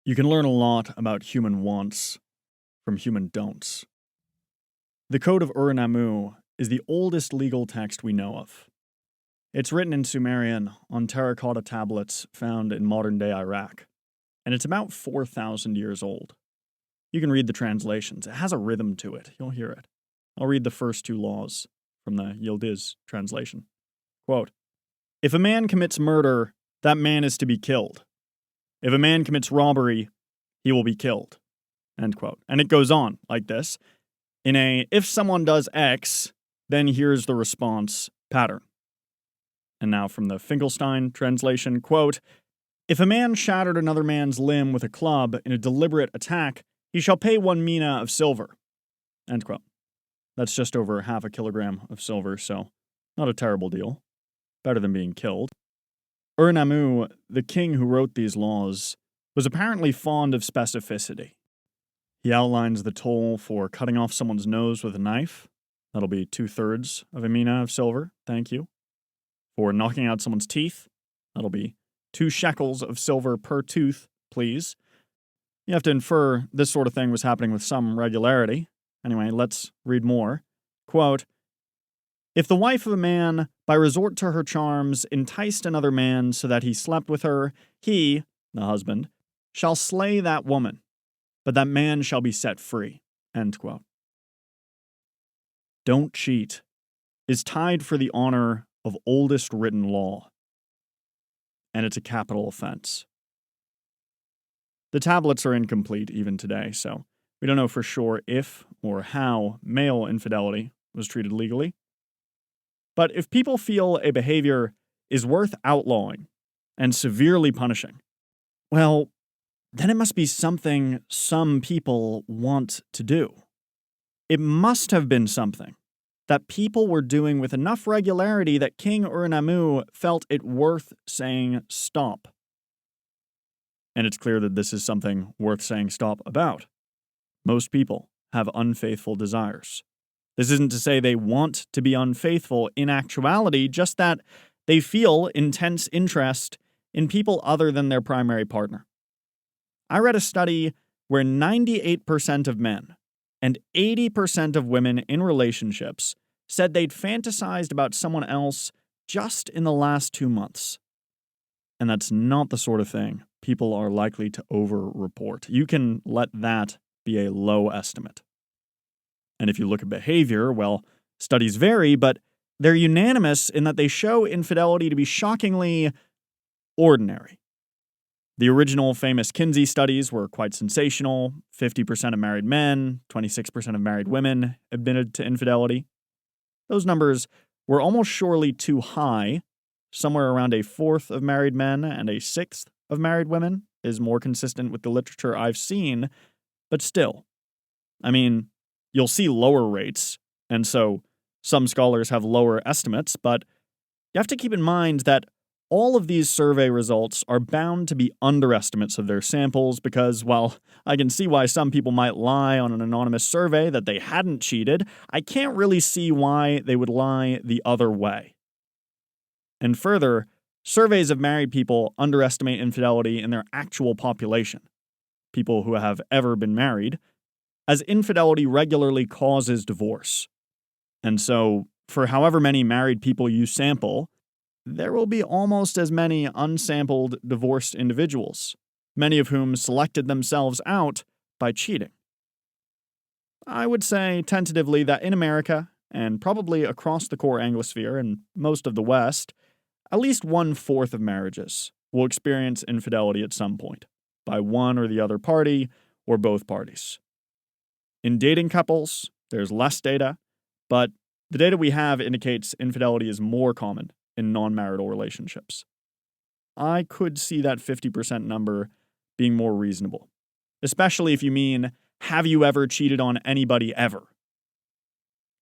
You can learn a lot about human wants from human don'ts. The Code of Ur-Nammu is the oldest legal text we know of. It's written in Sumerian on terracotta tablets found in modern-day Iraq, and it's about 4,000 years old. You can read the translations. It has a rhythm to it. You'll hear it. I'll read the first two laws from the Yildiz translation. Quote, "If a man commits murder, that man is to be killed. If a man commits robbery, he will be killed." End quote. And it goes on like this. If someone does X, then here's the response pattern. And now from the Finkelstein translation, quote, "If a man shattered another man's limb with a club in a deliberate attack, he shall pay 1 mina of silver." End quote. That's just over half a kilogram of silver, so not a terrible deal. Better than being killed. Ur-Nammu, the king who wrote these laws, was apparently fond of specificity. He outlines the toll for cutting off someone's nose with a knife. That'll be 2/3 of a mina of silver, thank you. For knocking out someone's teeth, that'll be 2 shekels of silver per tooth, please. You have to infer this sort of thing was happening with some regularity. Anyway, let's read more. Quote, "If the wife of a man, by resort to her charms, enticed another man so that he slept with her, he," the husband, "shall slay that woman, but that man shall be set free." End quote. Don't cheat is tied for the honor of oldest written law, and it's a capital offense. The tablets are incomplete even today, so we don't know for sure if or how male infidelity was treated legally. But if people feel a behavior is worth outlawing and severely punishing, well, then it must be something some people want to do. It must have been something that people were doing with enough regularity that King Ur-Nammu felt it worth saying stop. And it's clear that this is something worth saying stop about. Most people have unfaithful desires. This isn't to say they want to be unfaithful in actuality, just that they feel intense interest in people other than their primary partner. I read a study where 98% of men and 80% of women in relationships said they'd fantasized about someone else just in the last 2 months. And that's not the sort of thing people are likely to over-report. You can let that be a low estimate. And if you look at behavior, well, studies vary, but they're unanimous in that they show infidelity to be shockingly ordinary. The original famous Kinsey studies were quite sensational. 50% of married men, 26% of married women admitted to infidelity. Those numbers were almost surely too high. Somewhere around 1/4 of married men and 1/6 of married women is more consistent with the literature I've seen. But still, I mean, you'll see lower rates, and so some scholars have lower estimates, but you have to keep in mind that all of these survey results are bound to be underestimates of their samples because, while I can see why some people might lie on an anonymous survey that they hadn't cheated, I can't really see why they would lie the other way. And further, surveys of married people underestimate infidelity in their actual population, people who have ever been married, as infidelity regularly causes divorce. And so, for however many married people you sample, there will be almost as many unsampled divorced individuals, many of whom selected themselves out by cheating. I would say tentatively that in America, and probably across the core Anglosphere and most of the West, at least 1/4 of marriages will experience infidelity at some point, by one or the other party, or both parties. In dating couples, there's less data, but the data we have indicates infidelity is more common in non-marital relationships. I could see that 50% number being more reasonable, especially if you mean, have you ever cheated on anybody ever?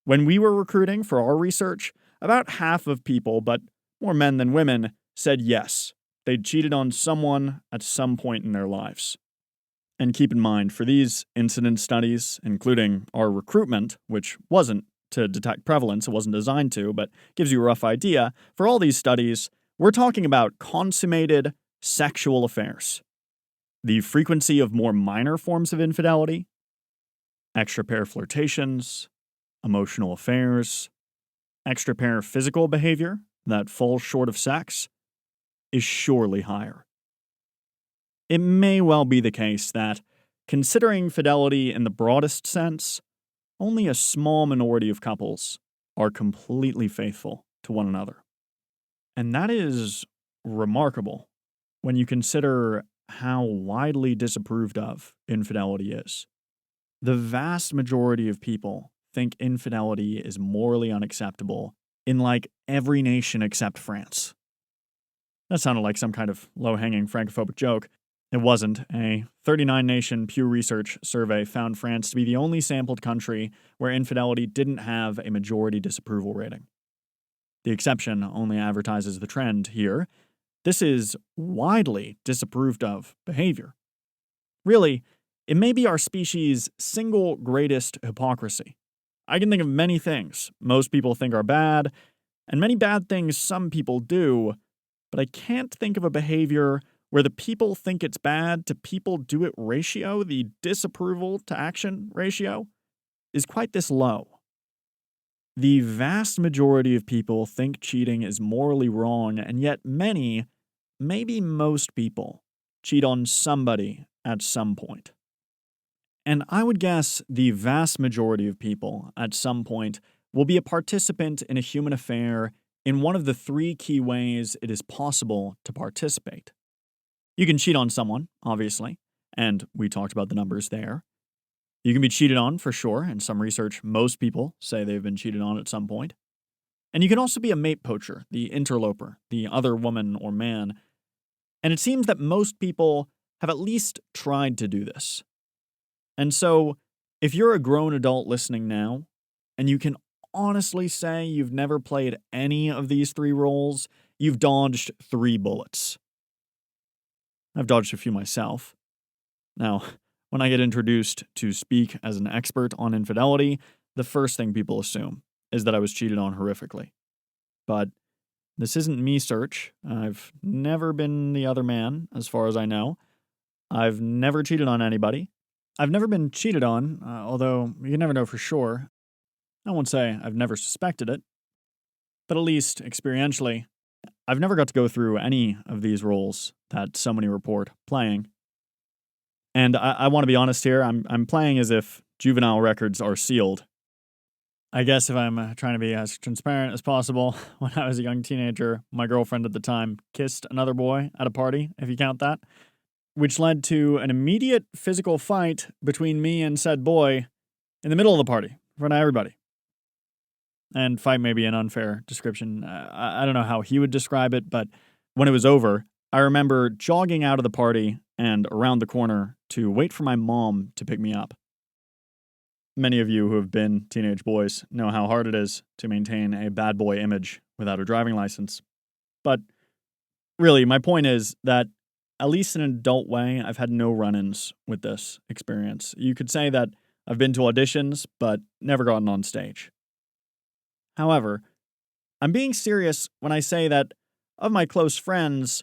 When we were recruiting for our research, about half of people, but more men than women, said yes, they'd cheated on someone at some point in their lives. And keep in mind, for these incident studies, including our recruitment, which wasn't to detect prevalence, it wasn't designed to, but gives you a rough idea, for all these studies, we're talking about consummated sexual affairs. the frequency of more minor forms of infidelity, extra-pair flirtations, emotional affairs, extra-pair physical behavior that falls short of sex is surely higher. It may well be the case that, considering fidelity in the broadest sense, only a small minority of couples are completely faithful to one another. And that is remarkable when you consider how widely disapproved of infidelity is. The vast majority of people think infidelity is morally unacceptable in like every nation except France. That sounded like some kind of low-hanging francophobic joke. It wasn't. A 39-nation Pew Research survey found France to be the only sampled country where infidelity didn't have a majority disapproval rating. The exception only advertises the trend here. This is widely disapproved of behavior. Really, it may be our species' single greatest hypocrisy. I can think of many things most people think are bad, and many bad things some people do, but I can't think of a behavior where the people think it's bad to people do it ratio, the disapproval to action ratio, is quite this low. The vast majority of people think cheating is morally wrong, and yet many, maybe most people, cheat on somebody at some point. And I would guess the vast majority of people, at some point, will be a participant in a human affair in one of the three key ways it is possible to participate. You can cheat on someone, obviously, and we talked about the numbers there. You can be cheated on, for sure. In some research, most people say they've been cheated on at some point. And you can also be a mate poacher, the interloper, the other woman or man. And it seems that most people have at least tried to do this. And so, if you're a grown adult listening now, and you can honestly say you've never played any of these three roles, you've dodged 3 bullets. I've dodged a few myself. Now, when I get introduced to speak as an expert on infidelity, the first thing people assume is that I was cheated on horrifically. But this isn't me search. I've never been the other man, as far as I know. I've never cheated on anybody. I've never been cheated on, although you never know for sure. I won't say I've never suspected it, but at least experientially, I've never got to go through any of these roles that so many report playing. And I want to be honest here, I'm playing as if juvenile records are sealed. I guess if I'm trying to be as transparent as possible, when I was a young teenager, my girlfriend at the time kissed another boy at a party, if you count that, which led to an immediate physical fight between me and said boy in the middle of the party, in front of everybody. And fight may be an unfair description. I don't know how he would describe it, but when it was over, I remember jogging out of the party and around the corner to wait for my mom to pick me up. Many of you who have been teenage boys know how hard it is to maintain a bad boy image without a driving license. But really, my point is that, at least in an adult way, I've had no run-ins with this experience. You could say that I've been to auditions, but never gotten on stage. However, I'm being serious when I say that, of my close friends,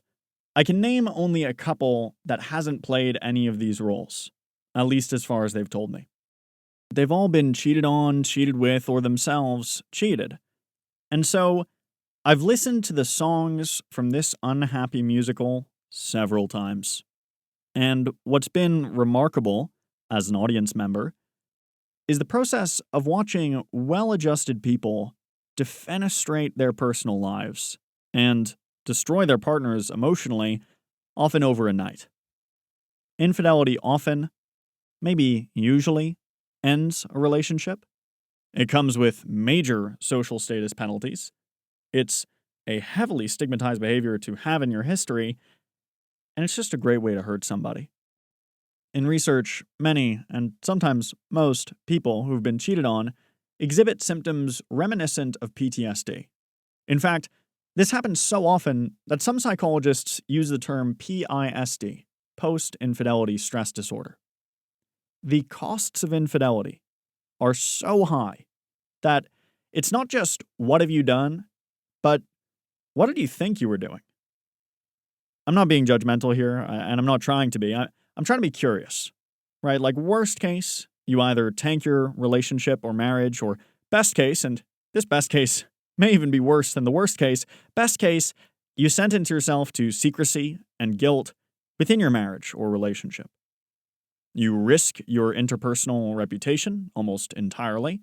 I can name only a couple that hasn't played any of these roles, at least as far as they've told me. They've all been cheated on, cheated with, or themselves cheated. And so, I've listened to the songs from this unhappy musical several times. And what's been remarkable, as an audience member, is the process of watching well-adjusted people defenestrate their personal lives and destroy their partners emotionally, often over a night. Infidelity often, maybe usually, ends a relationship. It comes with major social status penalties. It's a heavily stigmatized behavior to have in your history, and it's just a great way to hurt somebody. In research, many, and sometimes most, people who've been cheated on exhibit symptoms reminiscent of PTSD. In fact, this happens so often that some psychologists use the term PISD, post-infidelity stress disorder. The costs of infidelity are so high that it's not just what have you done, but what did you think you were doing? I'm not being judgmental here, and I'm not trying to be. I'm trying to be curious, right? Like, worst case, you either tank your relationship or marriage, or best case, and this best case may even be worse than the worst case, best case, you sentence yourself to secrecy and guilt within your marriage or relationship. You risk your interpersonal reputation almost entirely.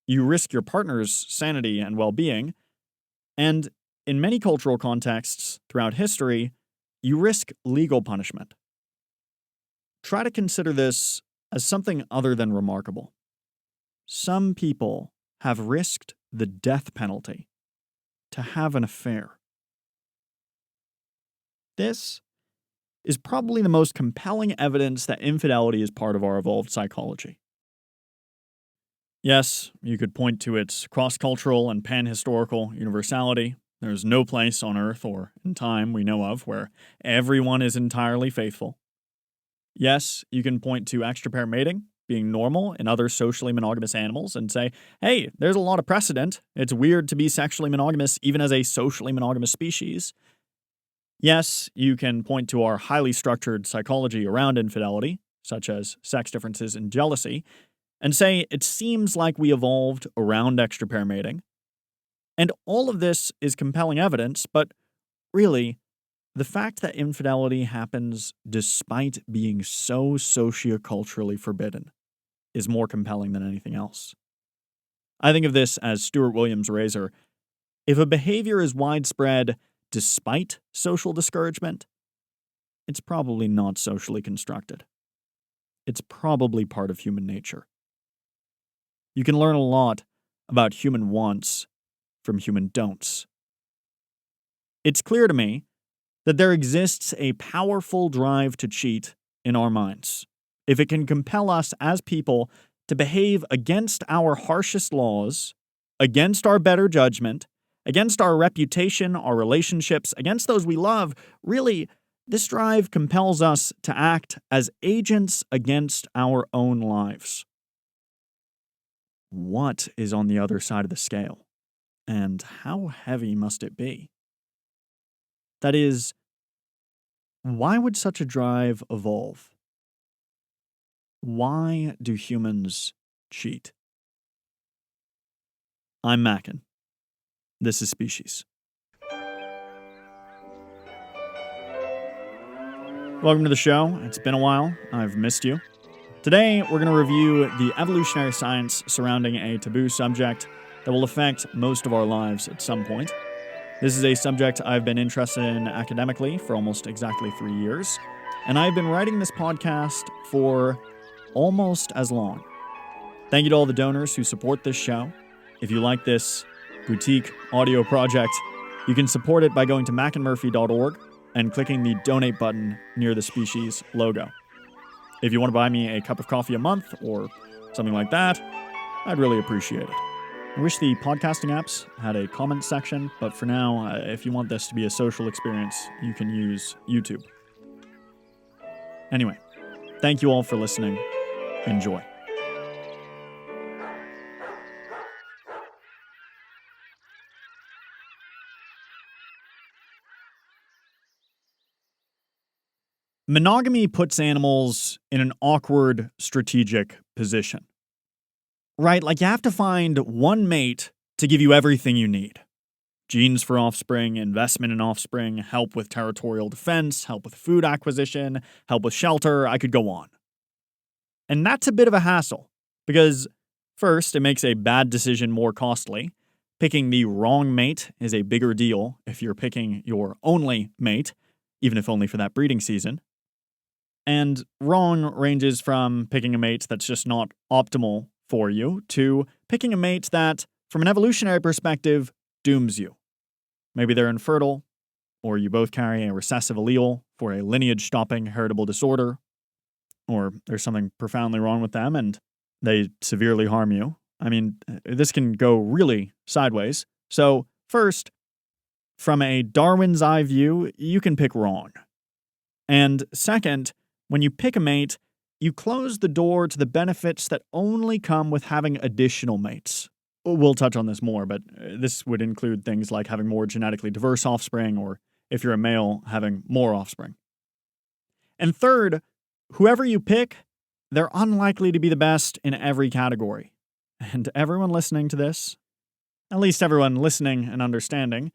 You risk your partner's sanity and well-being. And in many cultural contexts throughout history, you risk legal punishment. Try to consider this as something other than remarkable. Some people have risked the death penalty to have an affair. This is probably the most compelling evidence that infidelity is part of our evolved psychology. Yes, you could point to its cross-cultural and pan-historical universality. There's no place on Earth or in time we know of where everyone is entirely faithful. Yes, you can point to extra-pair mating being normal in other socially monogamous animals and say, hey, there's a lot of precedent. It's weird to be sexually monogamous even as a socially monogamous species. Yes, you can point to our highly structured psychology around infidelity, such as sex differences and jealousy, and say it seems like we evolved around extra-pair mating. And all of this is compelling evidence, but really, the fact that infidelity happens despite being so socioculturally forbidden is more compelling than anything else. I think of this as Stuart Williams' razor. If a behavior is widespread despite social discouragement, it's probably not socially constructed. It's probably part of human nature. You can learn a lot about human wants from human don'ts. It's clear to me that there exists a powerful drive to cheat in our minds if it can compel us as people to behave against our harshest laws, against our better judgment, against our reputation, our relationships, against those we love. Really, this drive compels us to act as agents against our own lives. What is on the other side of the scale? And how heavy must it be? That is, why would such a drive evolve? Why do humans cheat? I'm Macken. This is Species. Welcome to the show. It's been a while. I've missed you. Today, we're going to review the evolutionary science surrounding a taboo subject that will affect most of our lives at some point. This is a subject I've been interested in academically for almost exactly 3 years, and I've been writing this podcast for almost as long. Thank you to all the donors who support this show. If you like this boutique audio project, you can support it by going to macandmurphy.org and clicking the donate button near the Species logo. If you want to buy me a cup of coffee a month or something like that, I'd really appreciate it. I wish the podcasting apps had a comment section, but for now, if you want this to be a social experience, you can use YouTube. Anyway, thank you all for listening. Enjoy. Monogamy puts animals in an awkward strategic position. Right? Like, you have to find one mate to give you everything you need. Genes for offspring, investment in offspring, help with territorial defense, help with food acquisition, help with shelter. I could go on. And that's a bit of a hassle because, first, it makes a bad decision more costly. Picking the wrong mate is a bigger deal if you're picking your only mate, even if only for that breeding season. And wrong ranges from picking a mate that's just not optimal for you to picking a mate that, from an evolutionary perspective, dooms you. Maybe they're infertile, or you both carry a recessive allele for a lineage-stopping heritable disorder, or there's something profoundly wrong with them and they severely harm you. I mean, this can go really sideways. So, first, from a Darwin's eye view, you can pick wrong. And second, when you pick a mate, you close the door to the benefits that only come with having additional mates. We'll touch on this more, but this would include things like having more genetically diverse offspring, or if you're a male, having more offspring. And third, whoever you pick, they're unlikely to be the best in every category. And everyone listening to this, at least everyone listening and understanding,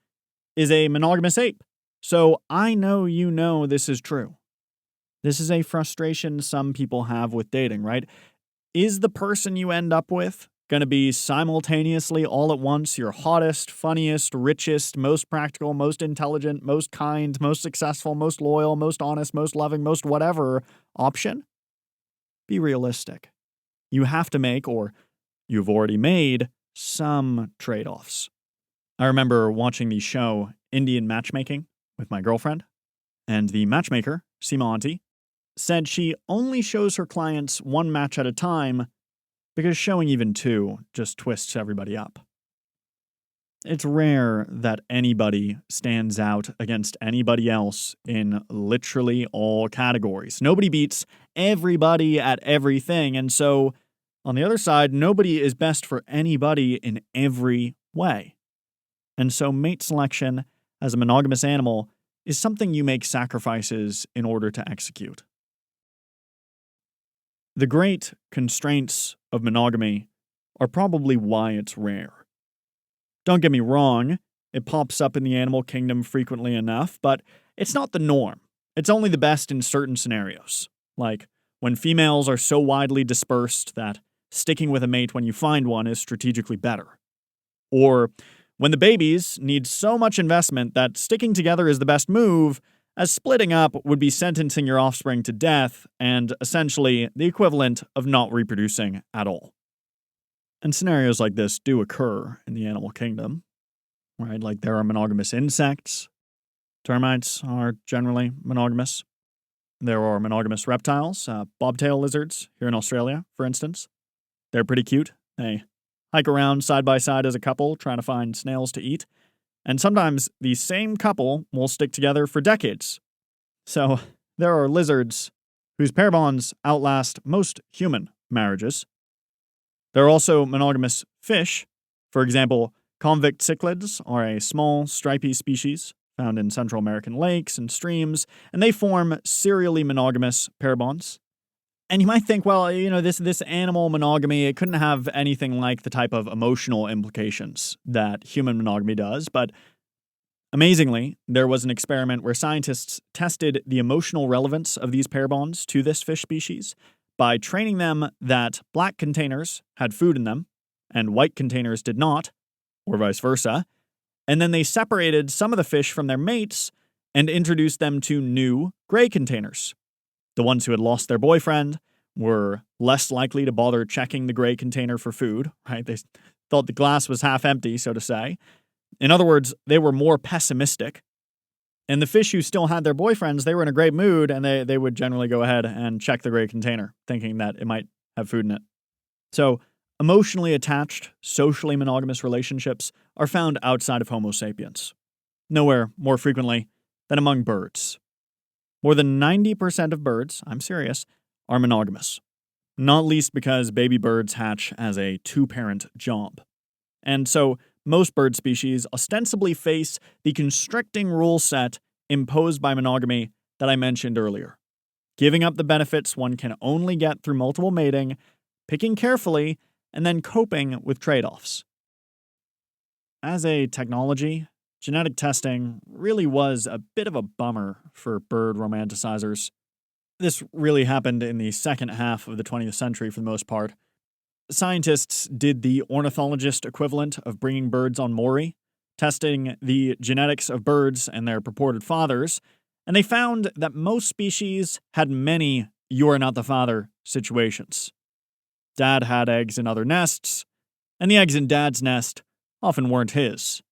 is a monogamous ape. So I know you know this is true. This is a frustration some people have with dating, right? Is the person you end up with going to be simultaneously all at once your hottest, funniest, richest, most practical, most intelligent, most kind, most successful, most loyal, most honest, most loving, most whatever option? Be realistic. You have to make, or you've already made, some trade-offs. I remember watching the show Indian Matchmaking with my girlfriend, and the matchmaker, Seema Auntie, said she only shows her clients one match at a time because showing even two just twists everybody up. It's rare that anybody stands out against anybody else in literally all categories. Nobody beats everybody at everything, and so, on the other side, nobody is best for anybody in every way. And so mate selection as a monogamous animal is something you make sacrifices in order to execute. The great constraints of monogamy are probably why it's rare. Don't get me wrong, it pops up in the animal kingdom frequently enough, but it's not the norm. It's only the best in certain scenarios, like when females are so widely dispersed that sticking with a mate when you find one is strategically better. Or when the babies need so much investment that sticking together is the best move, as splitting up would be sentencing your offspring to death and essentially the equivalent of not reproducing at all. And scenarios like this do occur in the animal kingdom, right? Like there are monogamous insects. Termites are generally monogamous. There are monogamous reptiles, bobtail lizards here in Australia, for instance. They're pretty cute. They hike around side by side as a couple trying to find snails to eat. And sometimes the same couple will stick together for decades. So there are lizards whose pair bonds outlast most human marriages. There are also monogamous fish. For example, convict cichlids are a small, stripy species found in Central American lakes and streams, and they form serially monogamous pair bonds. And you might think, well, this animal monogamy, it couldn't have anything like the type of emotional implications that human monogamy does, but amazingly, there was an experiment where scientists tested the emotional relevance of these pair bonds to this fish species by training them that black containers had food in them and white containers did not, or vice versa, and then they separated some of the fish from their mates and introduced them to new gray containers. The ones who had lost their boyfriend were less likely to bother checking the gray container for food, right? They thought the glass was half empty, so to say. In other words, they were more pessimistic. And the fish who still had their boyfriends, they were in a great mood, and they would generally go ahead and check the gray container, thinking that it might have food in it. So, emotionally attached, socially monogamous relationships are found outside of Homo sapiens. Nowhere more frequently than among birds. More than 90% of birds, I'm serious, are monogamous. Not least because baby birds hatch as a two-parent job. And so, most bird species ostensibly face the constricting rule set imposed by monogamy that I mentioned earlier. Giving up the benefits one can only get through multiple mating, picking carefully, and then coping with trade-offs. As a technology, genetic testing really was a bit of a bummer for bird romanticizers. This really happened in the second half of the 20th century for the most part. Scientists did the ornithologist equivalent of bringing birds on Maury, testing the genetics of birds and their purported fathers, and they found that most species had many "you're not the father" situations. Dad had eggs in other nests, and the eggs in Dad's nest often weren't his.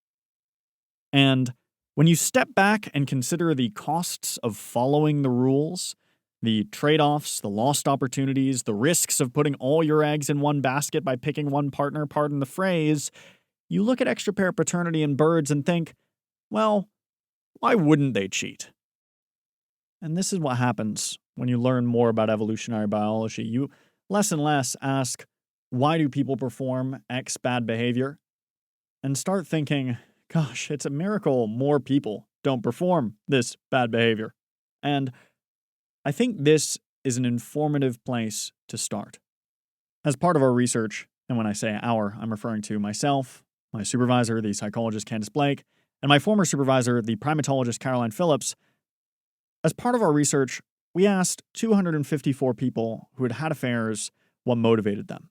And when you step back and consider the costs of following the rules, the trade-offs, the lost opportunities, the risks of putting all your eggs in one basket by picking one partner, pardon the phrase, you look at extra pair paternity in birds and think, well, why wouldn't they cheat? And this is what happens when you learn more about evolutionary biology. You less and less ask, why do people perform X bad behavior? And start thinking, gosh, it's a miracle more people don't perform this bad behavior. And I think this is an informative place to start. As part of our research, and when I say our, I'm referring to myself, my supervisor, the psychologist Candace Blake, and my former supervisor, the primatologist Caroline Phillips. As part of our research, we asked 254 people who had had affairs what motivated them.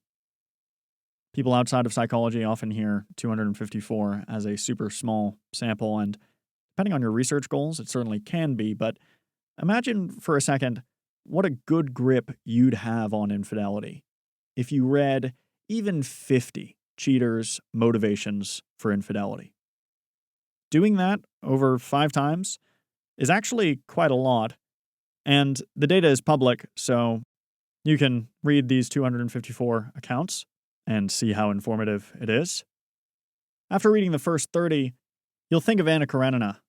People outside of psychology often hear 254 as a super small sample, and depending on your research goals, it certainly can be, but imagine for a second what a good grip you'd have on infidelity if you read even 50 cheaters' motivations for infidelity. Doing that over 5 times is actually quite a lot, and the data is public, so you can read these 254 accounts and see how informative it is. After reading the first 30, you'll think of Anna Karenina.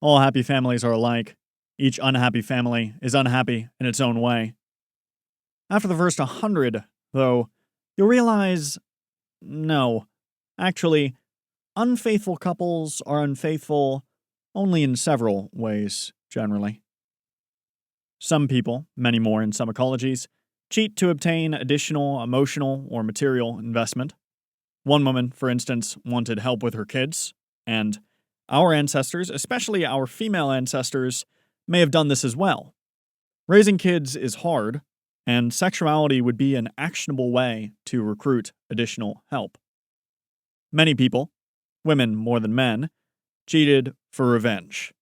All happy families are alike. Each unhappy family is unhappy in its own way. After the first 100, though, you'll realize, no, actually, unfaithful couples are unfaithful only in several ways, generally. Some people, many more in some ecologies, cheat to obtain additional emotional or material investment. One woman, for instance, wanted help with her kids, and our ancestors, especially our female ancestors, may have done this as well. Raising kids is hard, and sexuality would be an actionable way to recruit additional help. Many people, women more than men, cheated for revenge.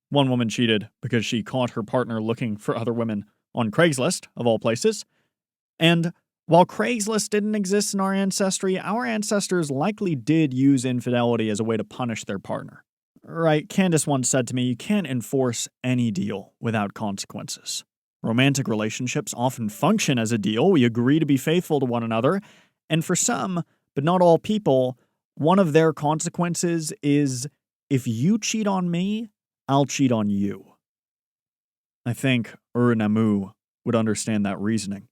One woman cheated because she caught her partner looking for other women on Craigslist, of all places. And while Craigslist didn't exist in our ancestry, our ancestors likely did use infidelity as a way to punish their partner. Right, Candace once said to me, you can't enforce any deal without consequences. Romantic relationships often function as a deal. We agree to be faithful to one another. And for some, but not all people, one of their consequences is, if you cheat on me, I'll cheat on you. I think Ur-Nammu would understand that reasoning.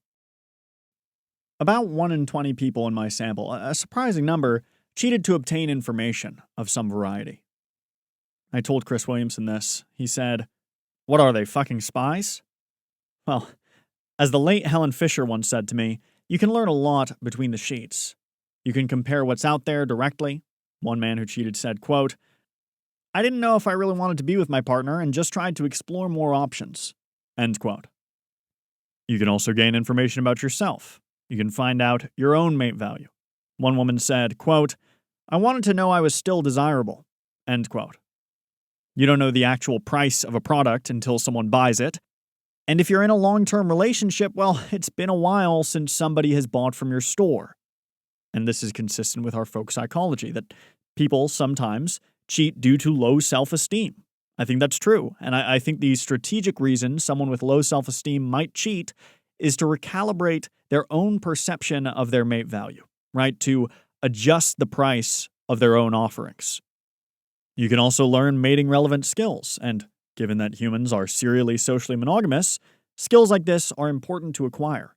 About 1 in 20 people in my sample, a surprising number, cheated to obtain information of some variety. I told Chris Williamson this. He said, "What are they, fucking spies?" Well, as the late Helen Fisher once said to me, you can learn a lot between the sheets. You can compare what's out there directly. One man who cheated said, quote, "I didn't know if I really wanted to be with my partner and just tried to explore more options." End quote. You can also gain information about yourself. You can find out your own mate value. One woman said, quote, "I wanted to know I was still desirable." End quote. You don't know the actual price of a product until someone buys it. And if you're in a long-term relationship, well, it's been a while since somebody has bought from your store. And this is consistent with our folk psychology, that people sometimes cheat due to low self-esteem. I think that's true. And I think the strategic reason someone with low self-esteem might cheat is to recalibrate their own perception of their mate value, right? To adjust the price of their own offerings. You can also learn mating-relevant skills, and given that humans are serially socially monogamous, skills like this are important to acquire.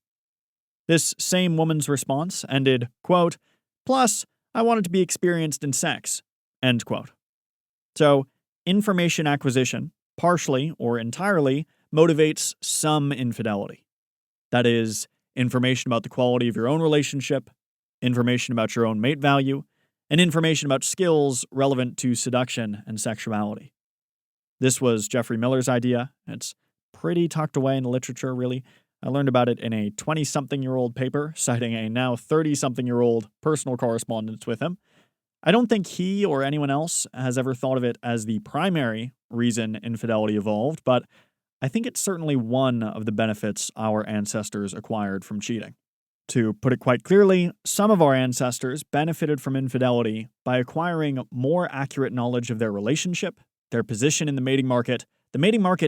This same woman's response ended, quote, "Plus, I wanted to be experienced in sex." End quote. So, information acquisition, partially or entirely, motivates some infidelity. That is, information about the quality of your own relationship, information about your own mate value, and information about skills relevant to seduction and sexuality. This was Jeffrey Miller's idea. It's pretty tucked away in the literature, really. I learned about it in a 20-something-year-old paper, citing a now 30-something-year-old personal correspondence with him. I don't think he or anyone else has ever thought of it as the primary reason infidelity evolved, but I think it's certainly one of the benefits our ancestors acquired from cheating. To put it quite clearly, some of our ancestors benefited from infidelity by acquiring more accurate knowledge of their relationship, their position in the mating market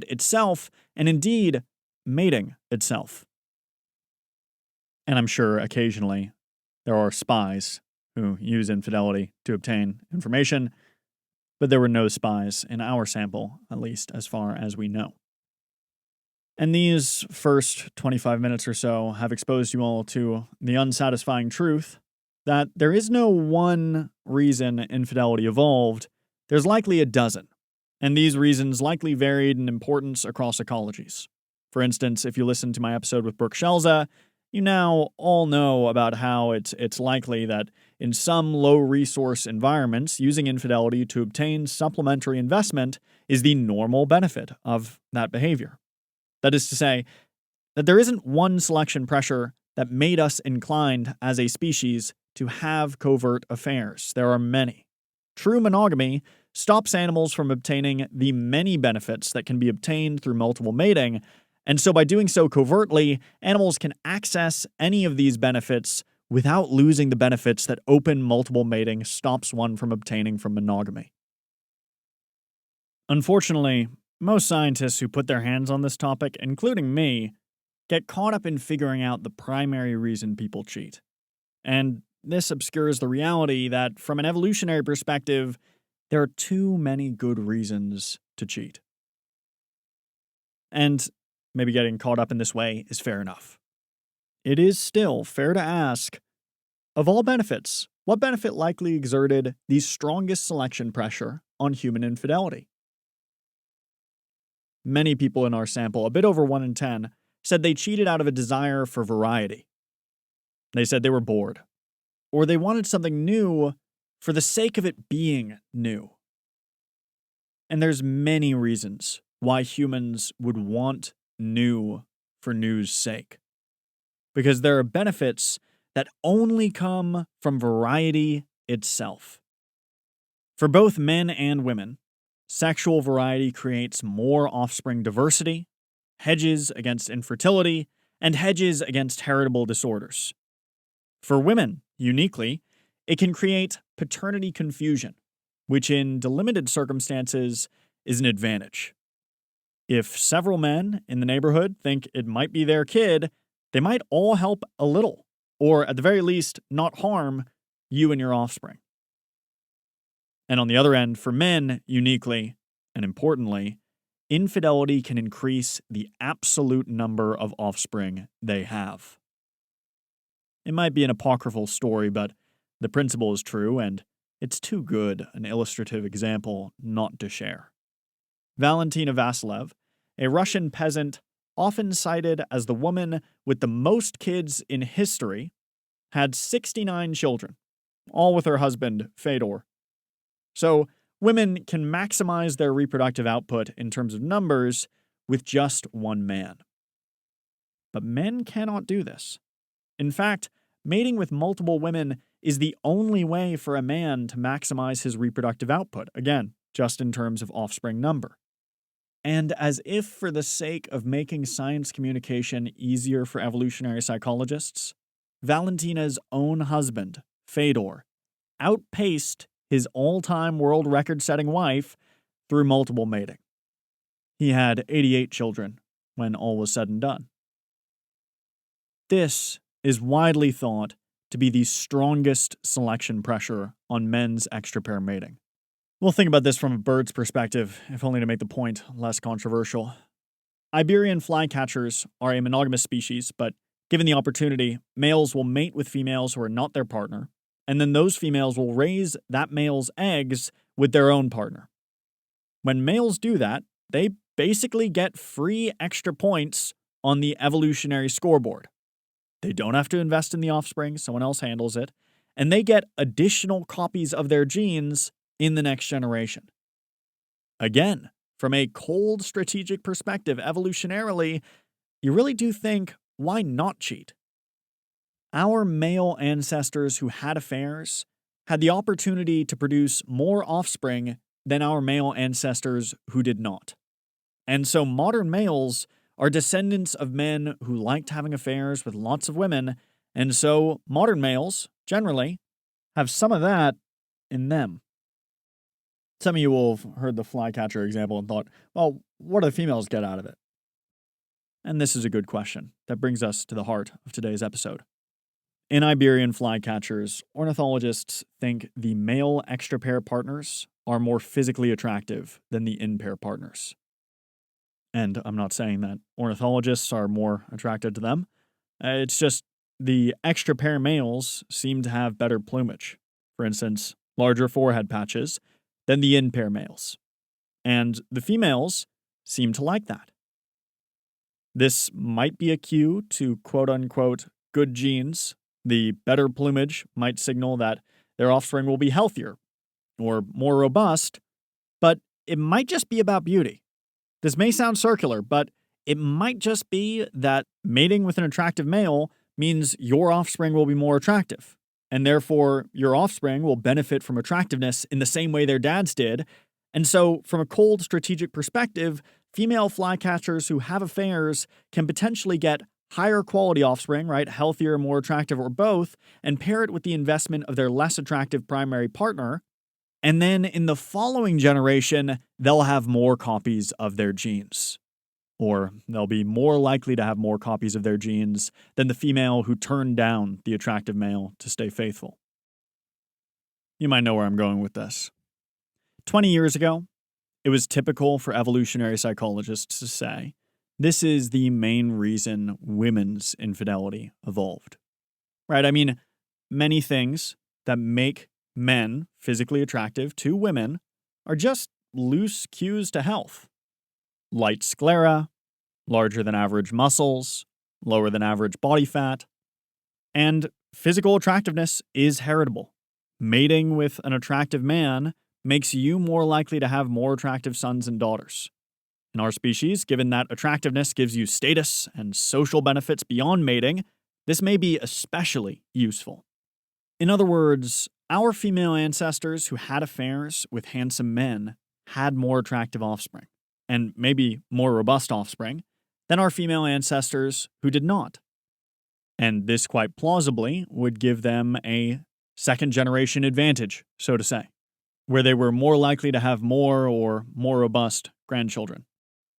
itself, and indeed, mating itself. And I'm sure occasionally there are spies who use infidelity to obtain information, but there were no spies in our sample, at least as far as we know. And these first 25 minutes or so have exposed you all to the unsatisfying truth that there is no one reason infidelity evolved. There's likely a dozen, and these reasons likely varied in importance across ecologies. For instance, if you listen to my episode with Brooke Shelza, you now all know about how it's likely that in some low-resource environments, using infidelity to obtain supplementary investment is the normal benefit of that behavior. That is to say, that there isn't one selection pressure that made us inclined as a species to have covert affairs. There are many. True monogamy stops animals from obtaining the many benefits that can be obtained through multiple mating, and so by doing so covertly, animals can access any of these benefits without losing the benefits that open multiple mating stops one from obtaining from monogamy. Unfortunately, most scientists who put their hands on this topic, including me, get caught up in figuring out the primary reason people cheat. And this obscures the reality that, from an evolutionary perspective, there are too many good reasons to cheat. And maybe getting caught up in this way is fair enough. It is still fair to ask, of all benefits, what benefit likely exerted the strongest selection pressure on human infidelity? Many people in our sample, a bit over 1 in 10, said they cheated out of a desire for variety. They said they were bored, or they wanted something new for the sake of it being new. And there's many reasons why humans would want new for new's sake. Because there are benefits that only come from variety itself. For both men and women, sexual variety creates more offspring diversity, hedges against infertility, and hedges against heritable disorders. For women, uniquely, it can create paternity confusion, which in delimited circumstances is an advantage. If several men in the neighborhood think it might be their kid, they might all help a little, or at the very least, not harm you and your offspring. And on the other end, for men, uniquely and importantly, infidelity can increase the absolute number of offspring they have. It might be an apocryphal story, but the principle is true, and it's too good an illustrative example not to share. Valentina Vasilev, a Russian peasant often cited as the woman with the most kids in history, had 69 children, all with her husband, Fedor. So, women can maximize their reproductive output in terms of numbers with just one man. But men cannot do this. In fact, mating with multiple women is the only way for a man to maximize his reproductive output, again, just in terms of offspring number. And as if for the sake of making science communication easier for evolutionary psychologists, Valentina's own husband, Fedor, outpaced his all-time world record-setting wife through multiple mating. He had 88 children when all was said and done. This is widely thought to be the strongest selection pressure on men's extra-pair mating. We'll think about this from a bird's perspective, if only to make the point less controversial. Iberian flycatchers are a monogamous species, but given the opportunity, males will mate with females who are not their partner, and then those females will raise that male's eggs with their own partner. When males do that, they basically get free extra points on the evolutionary scoreboard. They don't have to invest in the offspring, someone else handles it, and they get additional copies of their genes in the next generation. Again, from a cold strategic perspective, evolutionarily, you really do think, why not cheat? Our male ancestors who had affairs had the opportunity to produce more offspring than our male ancestors who did not. And so modern males are descendants of men who liked having affairs with lots of women, and so modern males, generally, have some of that in them. Some of you will have heard the flycatcher example and thought, well, what do the females get out of it? And this is a good question that brings us to the heart of today's episode. In Iberian flycatchers, ornithologists think the male extra-pair partners are more physically attractive than the in-pair partners. And I'm not saying that ornithologists are more attracted to them. It's just the extra-pair males seem to have better plumage. For instance, larger forehead patches than the in-pair males. And the females seem to like that. This might be a cue to quote-unquote good genes. The better plumage might signal that their offspring will be healthier or more robust, but it might just be about beauty. This may sound circular, but it might just be that mating with an attractive male means your offspring will be more attractive, and therefore your offspring will benefit from attractiveness in the same way their dads did. And so, from a cold strategic perspective, female flycatchers who have affairs can potentially get higher quality offspring, right? Healthier, more attractive, or both, and pair it with the investment of their less attractive primary partner. And then in the following generation, they'll have more copies of their genes. Or they'll be more likely to have more copies of their genes than the female who turned down the attractive male to stay faithful. You might know where I'm going with this. 20 years ago, it was typical for evolutionary psychologists to say, this is the main reason women's infidelity evolved. Right? I mean, many things that make men physically attractive to women are just loose cues to health. Light sclera, larger than average muscles, lower than average body fat, and physical attractiveness is heritable. Mating with an attractive man makes you more likely to have more attractive sons and daughters. In our species, given that attractiveness gives you status and social benefits beyond mating, this may be especially useful. In other words, our female ancestors who had affairs with handsome men had more attractive offspring, and maybe more robust offspring, than our female ancestors who did not. And this quite plausibly would give them a second-generation advantage, so to say, where they were more likely to have more or more robust grandchildren.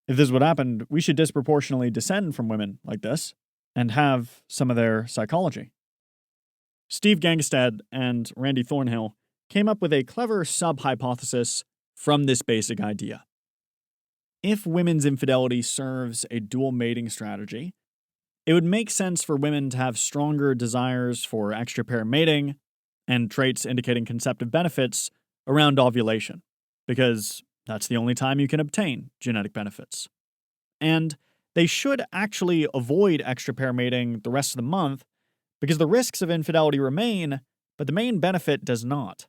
If this is what happened, we should disproportionately descend from women like this and have some of their psychology. Steve Gangstad and Randy Thornhill came up with a clever sub-hypothesis from this basic idea. If women's infidelity serves a dual mating strategy, it would make sense for women to have stronger desires for extra-pair mating and traits indicating conceptive benefits around ovulation, because that's the only time you can obtain genetic benefits. And they should actually avoid extra-pair mating the rest of the month because the risks of infidelity remain, but the main benefit does not.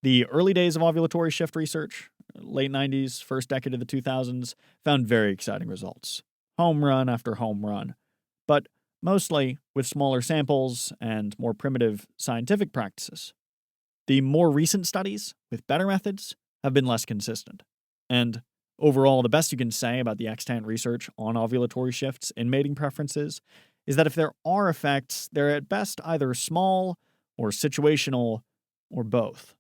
The early days of ovulatory shift research, late 90s, first decade of the 2000s, found very exciting results. Home run after home run. But mostly with smaller samples and more primitive scientific practices. The more recent studies, with better methods, have been less consistent. And overall, the best you can say about the extant research on ovulatory shifts in mating preferences is that if there are effects, they're at best either small or situational or both.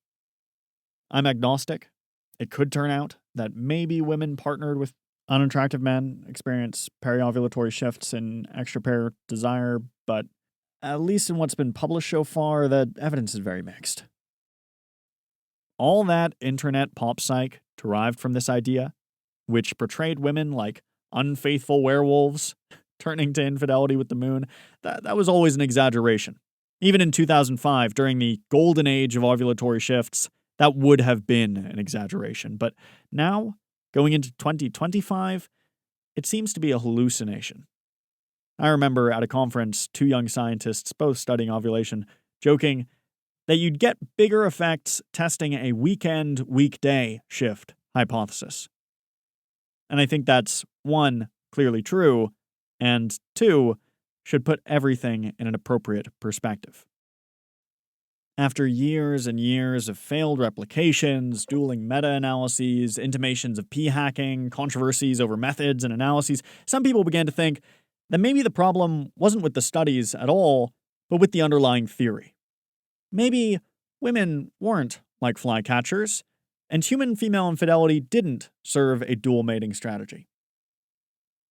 I'm agnostic. It could turn out that maybe women partnered with unattractive men experience periovulatory shifts in extra-pair desire, but at least in what's been published so far, the evidence is very mixed. All that internet pop psych derived from this idea, which portrayed women like unfaithful werewolves turning to infidelity with the moon, that was always an exaggeration. Even in 2005, during the golden age of ovulatory shifts, that would have been an exaggeration. But now, going into 2025, it seems to be a hallucination. I remember at a conference, two young scientists, both studying ovulation, joking that you'd get bigger effects testing a weekend-weekday shift hypothesis. And I think that's, one, clearly true, and two, should put everything in an appropriate perspective. After years and years of failed replications, dueling meta-analyses, intimations of p-hacking, controversies over methods and analyses, some people began to think that maybe the problem wasn't with the studies at all, but with the underlying theory. Maybe women weren't like flycatchers, and human female infidelity didn't serve a dual mating strategy.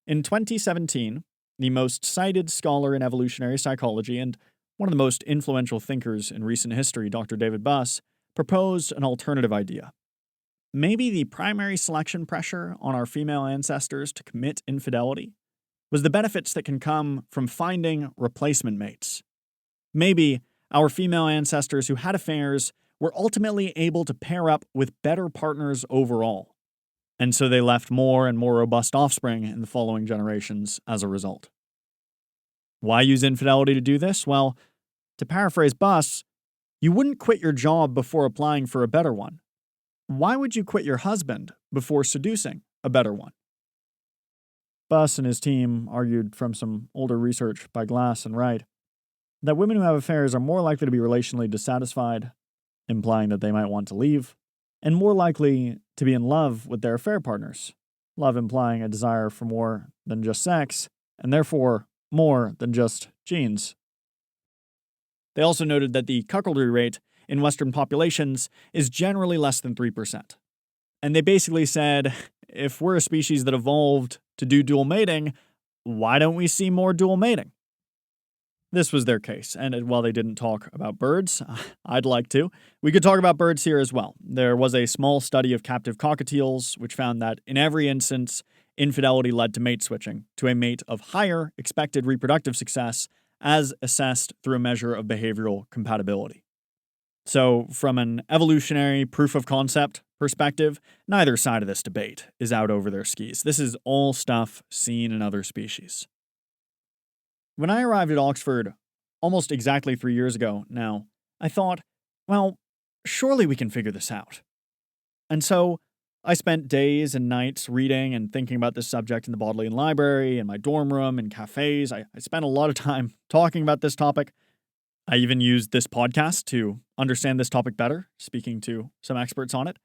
In 2017, the most cited scholar in evolutionary psychology and one of the most influential thinkers in recent history, Dr. David Buss, proposed an alternative idea. Maybe the primary selection pressure on our female ancestors to commit infidelity was the benefits that can come from finding replacement mates. Maybe our female ancestors who had affairs were ultimately able to pair up with better partners overall. And so they left more and more robust offspring in the following generations as a result. Why use infidelity to do this? Well, to paraphrase Buss, you wouldn't quit your job before applying for a better one. Why would you quit your husband before seducing a better one? Buss and his team argued from some older research by Glass and Wright that women who have affairs are more likely to be relationally dissatisfied, implying that they might want to leave, and more likely to be in love with their affair partners, love implying a desire for more than just sex, and therefore more than just genes. They also noted that the cuckoldry rate in Western populations is generally less than 3%. And they basically said, if we're a species that evolved to do dual mating, why don't we see more dual mating? This was their case, and while they didn't talk about birds, I'd like to. We could talk about birds here as well. There was a small study of captive cockatiels, which found that in every instance, infidelity led to mate switching to a mate of higher expected reproductive success, as assessed through a measure of behavioral compatibility. So, from an evolutionary proof of concept perspective, neither side of this debate is out over their skis. This is all stuff seen in other species. When I arrived at Oxford almost exactly 3 years ago now, I thought, well, surely we can figure this out. And so I spent days and nights reading and thinking about this subject in the Bodleian Library, in my dorm room, in cafes. I spent a lot of time talking about this topic. I even used this podcast to understand this topic better, speaking to some experts on it.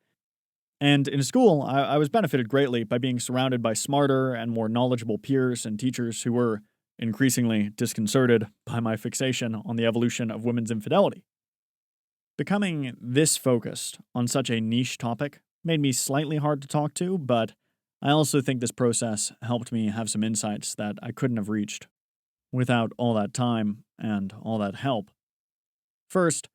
And in school, I was benefited greatly by being surrounded by smarter and more knowledgeable peers and teachers who were increasingly disconcerted by my fixation on the evolution of women's infidelity. Becoming this focused on such a niche topic made me slightly hard to talk to, but I also think this process helped me have some insights that I couldn't have reached without all that time and all that help. First,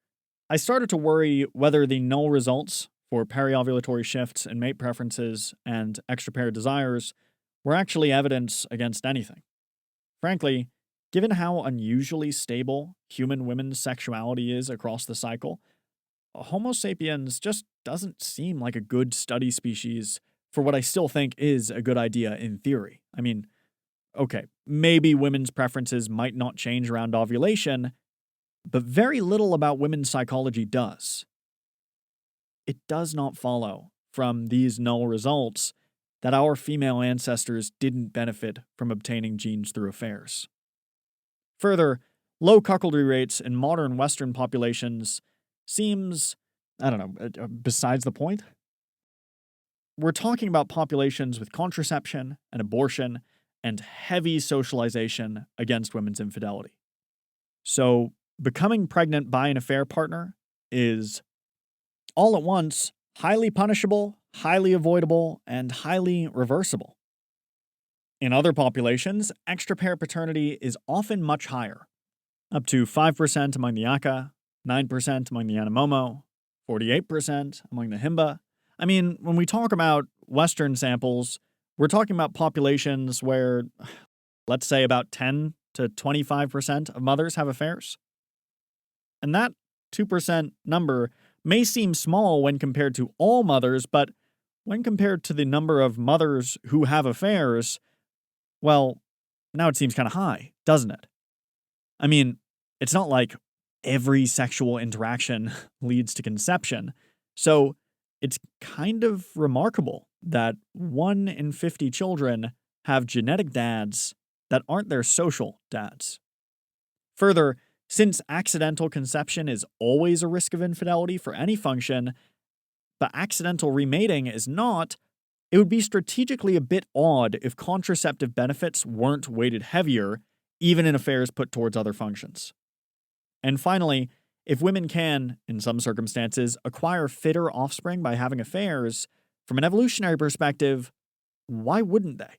I started to worry whether the null results for periovulatory shifts in mate preferences and extra-pair desires were actually evidence against anything. Frankly, given how unusually stable human women's sexuality is across the cycle, Homo sapiens just doesn't seem like a good study species for what I still think is a good idea in theory. I mean, okay, maybe women's preferences might not change around ovulation, but very little about women's psychology does. It does not follow from these null results that our female ancestors didn't benefit from obtaining genes through affairs. Further, low cuckoldry rates in modern Western populations seems, besides the point. We're talking about populations with contraception and abortion and heavy socialization against women's infidelity. So, becoming pregnant by an affair partner is, all at once, highly punishable, highly avoidable, and highly reversible. In other populations, extra-pair paternity is often much higher, up to 5% among the Aka, 9% among the Yanomamo, 48% among the Himba. I mean, when we talk about Western samples, we're talking about populations where, let's say, about 10 to 25% of mothers have affairs. And that 2% number may seem small when compared to all mothers, but when compared to the number of mothers who have affairs, well, now it seems kind of high, doesn't it? I mean, it's not like every sexual interaction leads to conception, so it's kind of remarkable that 1 in 50 children have genetic dads that aren't their social dads. Further, since accidental conception is always a risk of infidelity for any function, but accidental remating is not, it would be strategically a bit odd if contraceptive benefits weren't weighted heavier, even in affairs put towards other functions. And finally, if women can, in some circumstances, acquire fitter offspring by having affairs, from an evolutionary perspective, why wouldn't they?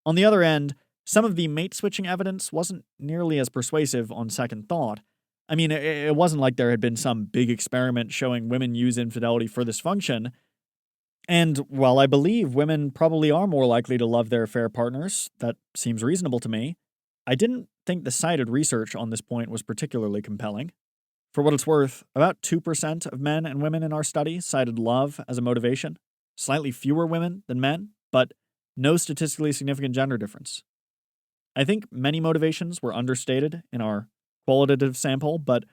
On the other end, some of the mate-switching evidence wasn't nearly as persuasive on second thought. I mean, it wasn't like there had been some big experiment showing women use infidelity for this function. And while I believe women probably are more likely to love their affair partners, that seems reasonable to me, I didn't think the cited research on this point was particularly compelling. For what it's worth, about 2% of men and women in our study cited love as a motivation, slightly fewer women than men, but no statistically significant gender difference. I think many motivations were understated in our qualitative sample, but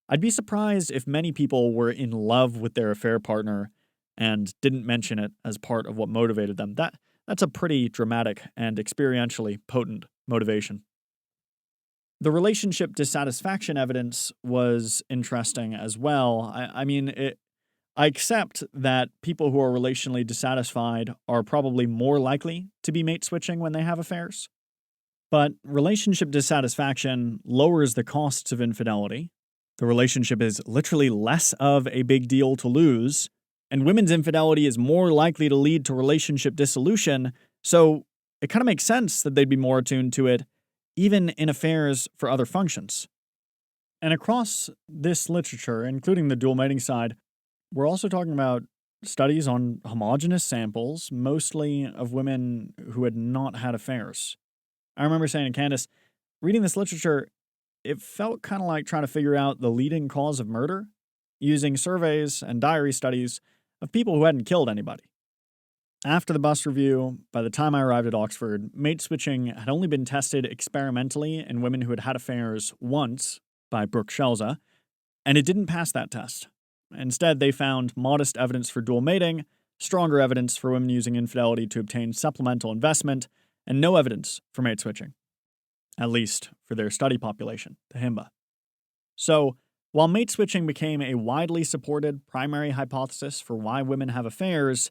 I'd be surprised if many people were in love with their affair partner and didn't mention it as part of what motivated them. That's a pretty dramatic and experientially potent motivation. The relationship dissatisfaction evidence was interesting as well. I accept that people who are relationally dissatisfied are probably more likely to be mate switching when they have affairs. But relationship dissatisfaction lowers the costs of infidelity. The relationship is literally less of a big deal to lose, and women's infidelity is more likely to lead to relationship dissolution, so it kind of makes sense that they'd be more attuned to it, even in affairs for other functions. And across this literature, including the dual mating side, we're also talking about studies on homogeneous samples, mostly of women who had not had affairs. I remember saying to Candace, reading this literature, it felt kind of like trying to figure out the leading cause of murder using surveys and diary studies of people who hadn't killed anybody. After the bus review, by the time I arrived at Oxford, mate switching had only been tested experimentally in women who had had affairs once by Brooke Shelza, and it didn't pass that test. Instead, they found modest evidence for dual mating, stronger evidence for women using infidelity to obtain supplemental investment, and no evidence for mate switching, at least for their study population, the Himba. So, while mate switching became a widely supported primary hypothesis for why women have affairs,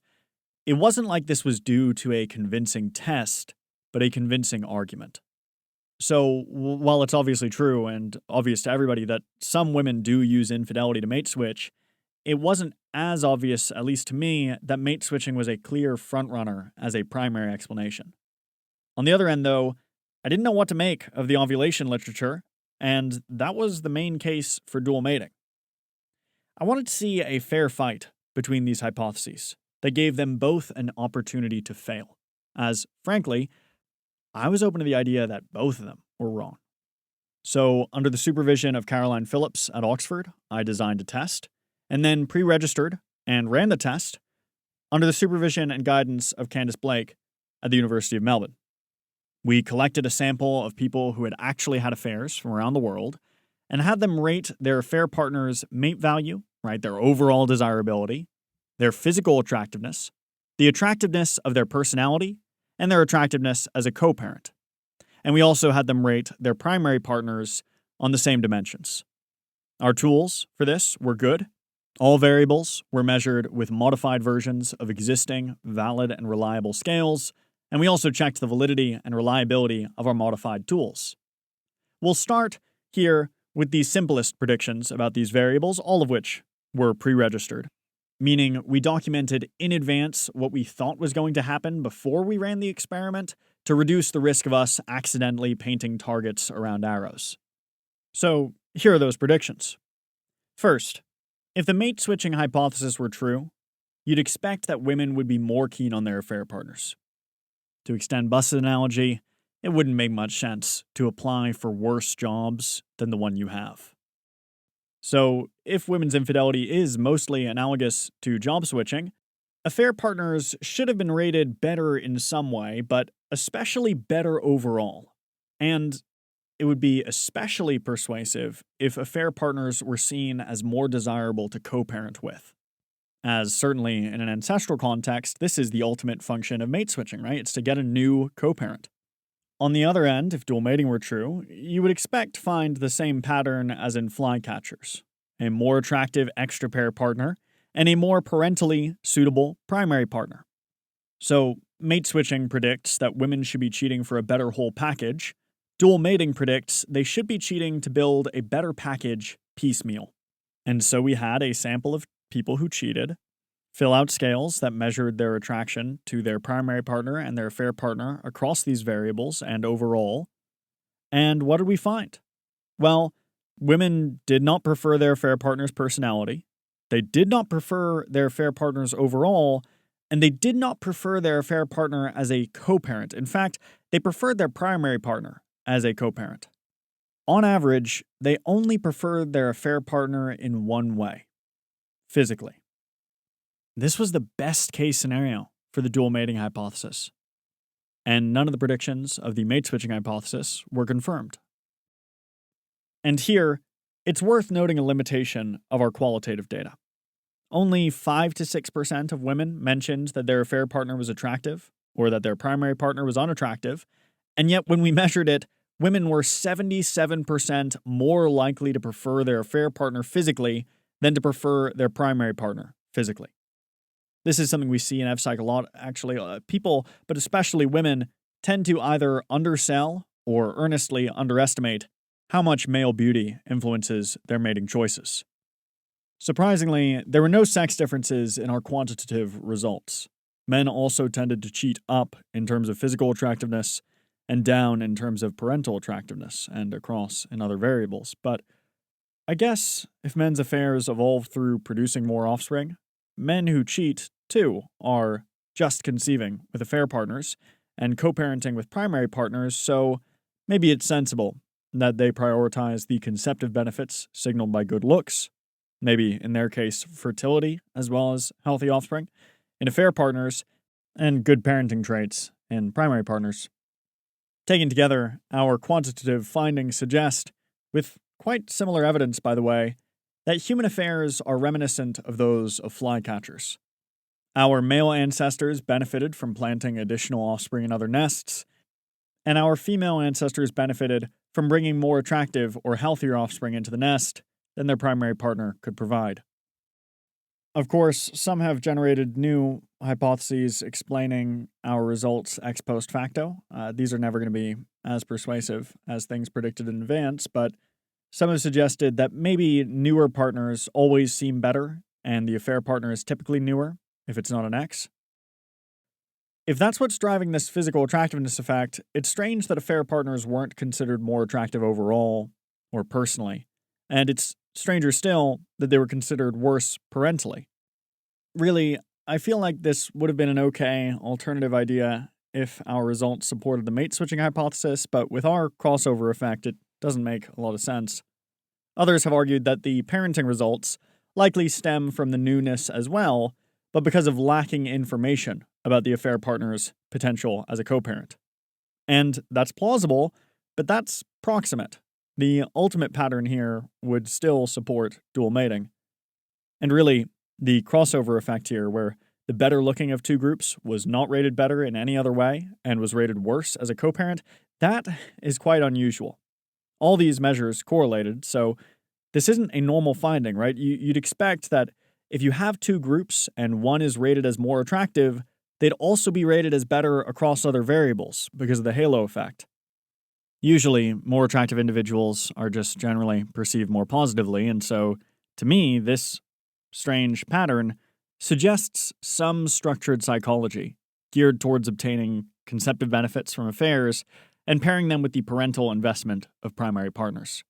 it wasn't like this was due to a convincing test, but a convincing argument. So, while it's obviously true and obvious to everybody that some women do use infidelity to mate switch, it wasn't as obvious, at least to me, that mate switching was a clear frontrunner as a primary explanation. On the other end, though, I didn't know what to make of the ovulation literature, and that was the main case for dual mating. I wanted to see a fair fight between these hypotheses that gave them both an opportunity to fail, as, frankly, I was open to the idea that both of them were wrong. So, under the supervision of Caroline Phillips at Oxford, I designed a test, and then pre-registered and ran the test under the supervision and guidance of Candace Blake at the University of Melbourne. We collected a sample of people who had actually had affairs from around the world and had them rate their affair partner's mate value, right, their overall desirability, their physical attractiveness, the attractiveness of their personality, and their attractiveness as a co-parent. And we also had them rate their primary partners on the same dimensions. Our tools for this were good. All variables were measured with modified versions of existing, valid, and reliable scales, and we also checked the validity and reliability of our modified tools. We'll start here with the simplest predictions about these variables, all of which were pre-registered, meaning we documented in advance what we thought was going to happen before we ran the experiment to reduce the risk of us accidentally painting targets around arrows. So, here are those predictions. First, if the mate switching hypothesis were true, you'd expect that women would be more keen on their affair partners. To extend Bus's analogy, it wouldn't make much sense to apply for worse jobs than the one you have. So, if women's infidelity is mostly analogous to job switching, affair partners should have been rated better in some way, but especially better overall. And it would be especially persuasive if affair partners were seen as more desirable to co-parent with. As certainly in an ancestral context, this is the ultimate function of mate switching, right? It's to get a new co-parent. On the other end, if dual mating were true, you would expect to find the same pattern as in flycatchers: a more attractive extra pair partner and a more parentally suitable primary partner. So, mate switching predicts that women should be cheating for a better whole package. Dual mating predicts they should be cheating to build a better package piecemeal. And so we had a sample of people who cheated fill out scales that measured their attraction to their primary partner and their affair partner across these variables and overall. And what did we find? Well, women did not prefer their affair partner's personality, they did not prefer their affair partner's overall, and they did not prefer their affair partner as a co-parent. In fact, they preferred their primary partner as a co-parent. On average, they only preferred their affair partner in one way: physically. This was the best case scenario for the dual mating hypothesis, and none of the predictions of the mate switching hypothesis were confirmed. And here, it's worth noting a limitation of our qualitative data. Only 5 to 6% of women mentioned that their affair partner was attractive or that their primary partner was unattractive, and yet when we measured it, women were 77% more likely to prefer their affair partner physically than to prefer their primary partner physically. This is something we see in EvPsych a lot, actually. People, but especially women, tend to either undersell or earnestly underestimate how much male beauty influences their mating choices. Surprisingly, there were no sex differences in our quantitative results. Men also tended to cheat up in terms of physical attractiveness and down in terms of parental attractiveness and across in other variables. But I guess if men's affairs evolve through producing more offspring, men who cheat, too, are just conceiving with affair partners and co-parenting with primary partners, so maybe it's sensible that they prioritize the conceptive benefits signaled by good looks, maybe in their case fertility as well as healthy offspring, in affair partners, and good parenting traits in primary partners. Taken together, our quantitative findings suggest, with quite similar evidence by the way, that human affairs are reminiscent of those of flycatchers. Our male ancestors benefited from planting additional offspring in other nests, and our female ancestors benefited from bringing more attractive or healthier offspring into the nest than their primary partner could provide. Of course, some have generated new hypotheses explaining our results ex post facto. These are never going to be as persuasive as things predicted in advance, but some have suggested that maybe newer partners always seem better, and the affair partner is typically newer, if it's not an ex. If that's what's driving this physical attractiveness effect, it's strange that affair partners weren't considered more attractive overall or personally, and it's stranger still that they were considered worse parentally. Really, I feel like this would have been an okay alternative idea if our results supported the mate switching hypothesis, but with our crossover effect, it doesn't make a lot of sense. Others have argued that the parenting results likely stem from the newness as well, but because of lacking information about the affair partner's potential as a co-parent. And that's plausible, but that's proximate. The ultimate pattern here would still support dual mating. And really, the crossover effect here, where the better looking of two groups was not rated better in any other way and was rated worse as a co-parent, that is quite unusual. All these measures correlated, so this isn't a normal finding, right? You'd expect that if you have two groups and one is rated as more attractive, they'd also be rated as better across other variables because of the halo effect. Usually, more attractive individuals are just generally perceived more positively, and so, to me, this strange pattern suggests some structured psychology geared towards obtaining conceptive benefits from affairs and pairing them with the parental investment of primary partners.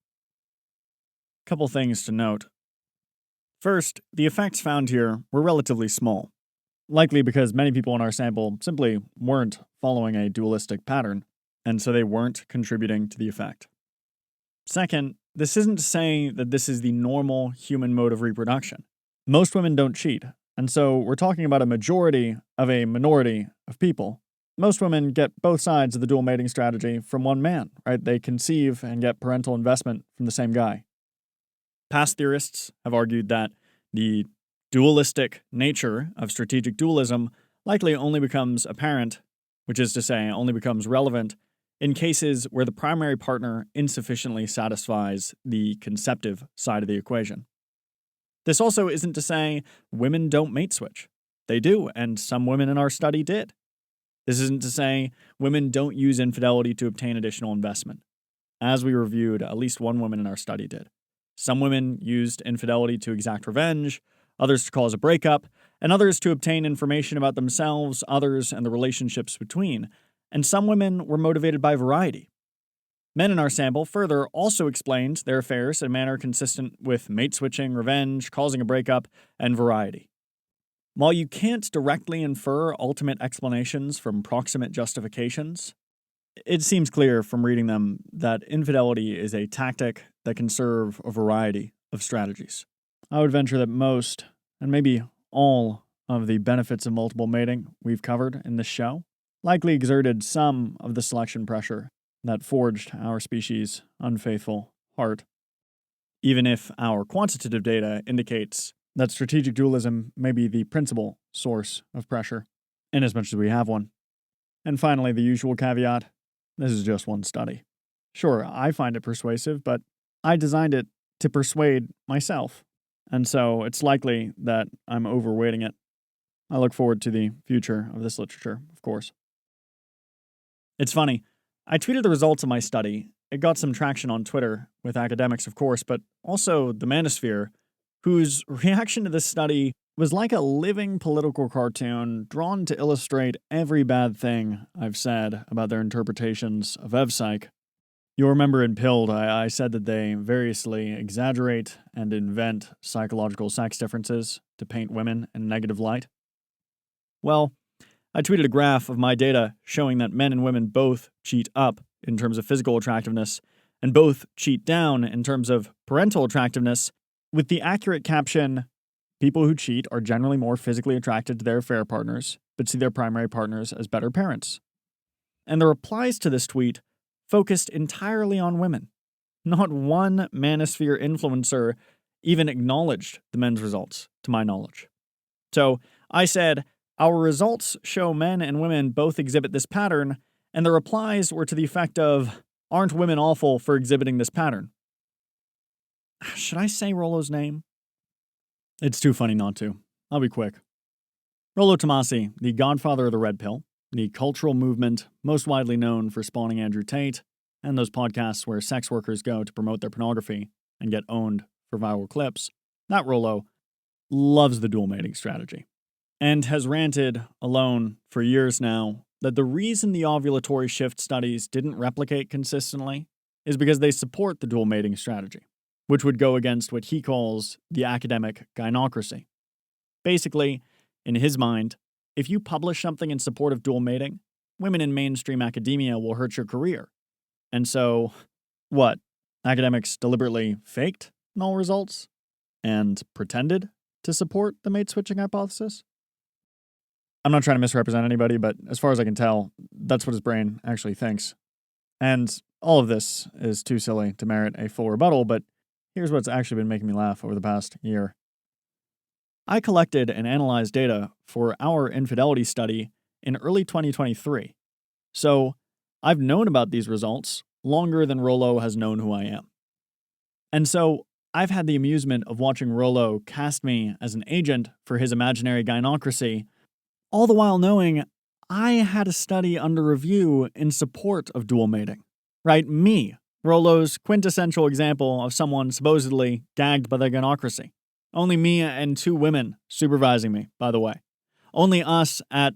Couple things to note. First, the effects found here were relatively small, likely because many people in our sample simply weren't following a dualistic pattern, and so they weren't contributing to the effect. Second, this isn't to say that this is the normal human mode of reproduction. Most women don't cheat, and so we're talking about a majority of a minority of people. Most women get both sides of the dual mating strategy from one man, right? They conceive and get parental investment from the same guy. Past theorists have argued that the dualistic nature of strategic dualism likely only becomes apparent, which is to say, only becomes relevant, in cases where the primary partner insufficiently satisfies the conceptive side of the equation. This also isn't to say women don't mate switch. They do, and some women in our study did. This isn't to say women don't use infidelity to obtain additional investment. As we reviewed, at least one woman in our study did. Some women used infidelity to exact revenge, others to cause a breakup, and others to obtain information about themselves, others, and the relationships between. And some women were motivated by variety. Men in our sample further also explained their affairs in a manner consistent with mate switching, revenge, causing a breakup, and variety. While you can't directly infer ultimate explanations from proximate justifications, it seems clear from reading them that infidelity is a tactic that can serve a variety of strategies. I would venture that most, and maybe all, of the benefits of multiple mating we've covered in this show likely exerted some of the selection pressure that forged our species' unfaithful heart, even if our quantitative data indicates that strategic dualism may be the principal source of pressure, inasmuch as we have one. And finally, the usual caveat, this is just one study. Sure, I find it persuasive, but I designed it to persuade myself, and so it's likely that I'm overweighting it. I look forward to the future of this literature, of course. It's funny, I tweeted the results of my study. It got some traction on Twitter with academics, of course, but also the Manosphere, whose reaction to this study was like a living political cartoon drawn to illustrate every bad thing I've said about their interpretations of EvPsych. You'll remember in Pilled, I said that they variously exaggerate and invent psychological sex differences to paint women in a negative light. Well, I tweeted a graph of my data showing that men and women both cheat up in terms of physical attractiveness and both cheat down in terms of parental attractiveness, with the accurate caption, people who cheat are generally more physically attracted to their affair partners, but see their primary partners as better parents. And the replies to this tweet focused entirely on women. Not one Manosphere influencer even acknowledged the men's results, to my knowledge. So I said, our results show men and women both exhibit this pattern, and the replies were to the effect of, aren't women awful for exhibiting this pattern? Should I say Rollo's name? It's too funny not to. I'll be quick. Rollo Tomasi, the godfather of the Red Pill, the cultural movement most widely known for spawning Andrew Tate, and those podcasts where sex workers go to promote their pornography and get owned for viral clips, that Rollo loves the dual mating strategy, and has ranted alone for years now that the reason the ovulatory shift studies didn't replicate consistently is because they support the dual mating strategy, which would go against what he calls the academic gynocracy. Basically, in his mind, if you publish something in support of dual mating, women in mainstream academia will hurt your career. And so, what? Academics deliberately faked null results and pretended to support the mate switching hypothesis? I'm not trying to misrepresent anybody, but as far as I can tell, that's what his brain actually thinks. And all of this is too silly to merit a full rebuttal, but here's what's actually been making me laugh over the past year. I collected and analyzed data for our infidelity study in early 2023. So I've known about these results longer than Rollo has known who I am. And so I've had the amusement of watching Rollo cast me as an agent for his imaginary gynocracy, all the while knowing I had a study under review in support of dual mating. Right? Me, Rollo's quintessential example of someone supposedly gagged by the gynocracy. Only me and 2 women supervising me, by the way. Only us at,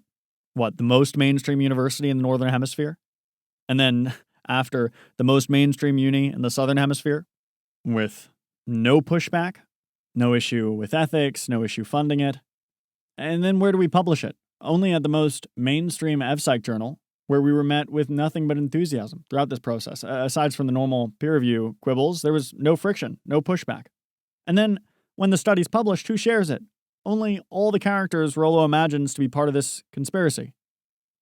the most mainstream university in the Northern Hemisphere? And then after the most mainstream uni in the Southern Hemisphere? With no pushback, no issue with ethics, no issue funding it. And then where do we publish it? Only at the most mainstream EvPsych journal, where we were met with nothing but enthusiasm throughout this process. Aside from the normal peer review quibbles, there was no friction, no pushback. And then when the study's published, who shares it? Only all the characters Rollo imagines to be part of this conspiracy.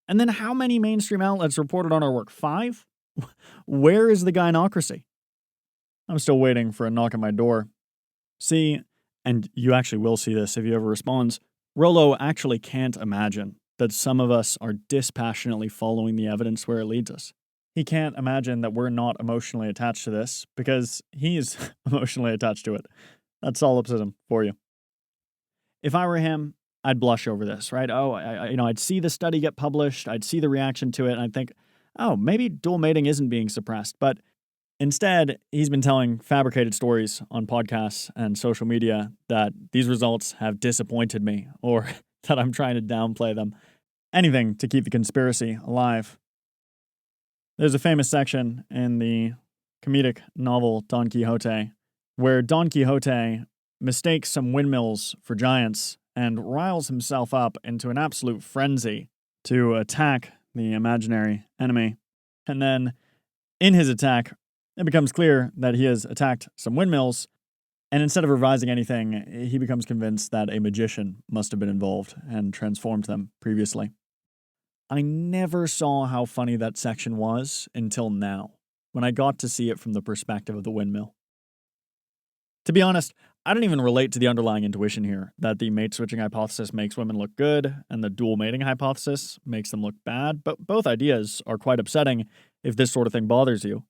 And then how many mainstream outlets reported on our work? 5? Where is the gynocracy? I'm still waiting for a knock at my door. See, and you actually will see this if he ever responds, Rollo actually can't imagine that some of us are dispassionately following the evidence where it leads us. He can't imagine that we're not emotionally attached to this because he's emotionally attached to it. That's solipsism for you. If I were him, I'd blush over this, right? Oh, I'd see the study get published, I'd see the reaction to it, and I'd think, oh, maybe dual mating isn't being suppressed. But instead, he's been telling fabricated stories on podcasts and social media that these results have disappointed me or that I'm trying to downplay them. Anything to keep the conspiracy alive. There's a famous section in the comedic novel Don Quixote where Don Quixote mistakes some windmills for giants and riles himself up into an absolute frenzy to attack the imaginary enemy. And then, in his attack, it becomes clear that he has attacked some windmills, And instead of revising anything, he becomes convinced that a magician must have been involved and transformed them previously. I never saw how funny that section was until now, when I got to see it from the perspective of the windmill. To be honest, I don't even relate to the underlying intuition here, that the mate-switching hypothesis makes women look good, and the dual mating hypothesis makes them look bad, but both ideas are quite upsetting if this sort of thing bothers you.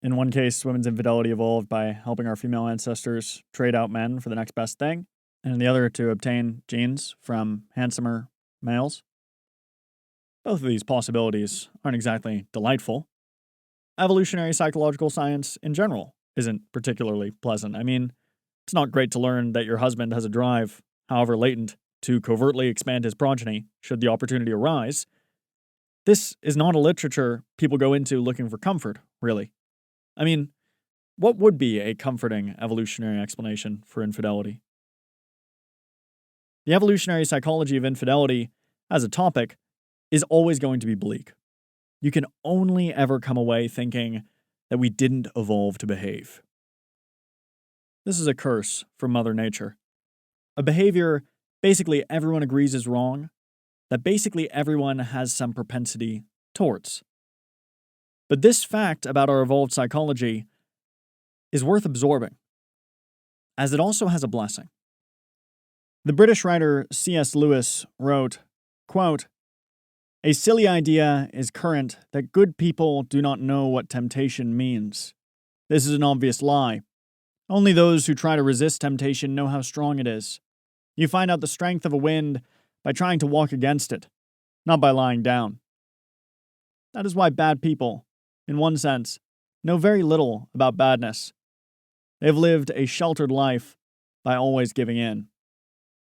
In one case, women's infidelity evolved by helping our female ancestors trade out men for the next best thing, and in the other to obtain genes from handsomer males. Both of these possibilities aren't exactly delightful. Evolutionary psychological science in general isn't particularly pleasant. I mean, it's not great to learn that your husband has a drive, however latent, to covertly expand his progeny should the opportunity arise. This is not a literature people go into looking for comfort, really. I mean, what would be a comforting evolutionary explanation for infidelity? The evolutionary psychology of infidelity, as a topic, is always going to be bleak. You can only ever come away thinking that we didn't evolve to behave. This is a curse from Mother Nature. A behavior basically everyone agrees is wrong, that basically everyone has some propensity towards. But this fact about our evolved psychology is worth absorbing, as it also has a blessing. The British writer C.S. Lewis wrote, quote, "A silly idea is current that good people do not know what temptation means. This is an obvious lie. Only those who try to resist temptation know how strong it is. You find out the strength of a wind by trying to walk against it, not by lying down. That is why bad people, in one sense, know very little about badness. They have lived a sheltered life by always giving in."